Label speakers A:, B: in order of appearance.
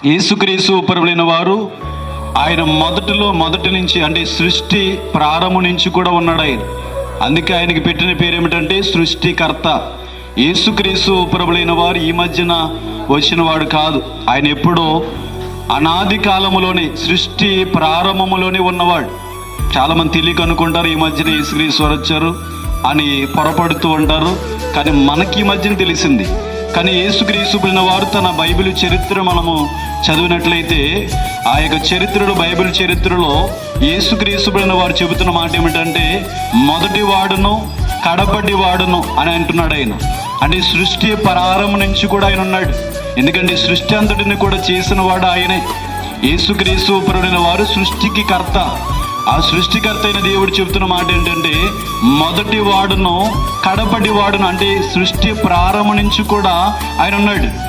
A: యేసుక్రీస్తు ప్రభువైన వారు ఆయన మొదటి నుంచి అంటే సృష్టి ప్రారంభం నుంచి కూడా ఉన్నాడు ఆయన. అందుకే ఆయనకి పెట్టిన పేరు ఏమిటంటే సృష్టికర్త. యేసుక్రీస్తు ప్రభువైన వారు ఈ మధ్యన వచ్చినవాడు కాదు. ఆయన ఎప్పుడో అనాది కాలములోనే సృష్టి ప్రారంభములోనే ఉన్నవాడు. చాలామంది తెలియక అనుకుంటారు ఈ మధ్యన యేసుక్రీస్తు వారు వచ్చారు అని పొరపడుతూ ఉంటారు. కానీ మనకి ఈ మధ్యన తెలిసింది. కానీ యేసుక్రీస్తు వారు తన బైబిల్ చరిత్ర మనము చదివినట్లయితే ఆ యొక్క చరిత్రలో, బైబిల్ చరిత్రలో యేసుక్రీస్తు వారు చెబుతున్న మాట ఏమిటంటే మొదటి వాడును కడపటి వాడును అని అంటున్నాడు ఆయన. అంటే సృష్టి ప్రారంభం నుంచి కూడా ఆయన ఉన్నాడు. ఎందుకంటే సృష్టి అంతటిని కూడా చేసిన వాడు ఆయనే. యేసుక్రీస్తు వారు సృష్టికి కర్త. ఆ సృష్టికర్త అయిన దేవుడు చెబుతున్న మాట ఏంటంటే మొదటి వాడును కడపటి వాడును, అంటే సృష్టి ప్రారంభం నుంచి కూడా ఆయన ఉన్నాడు.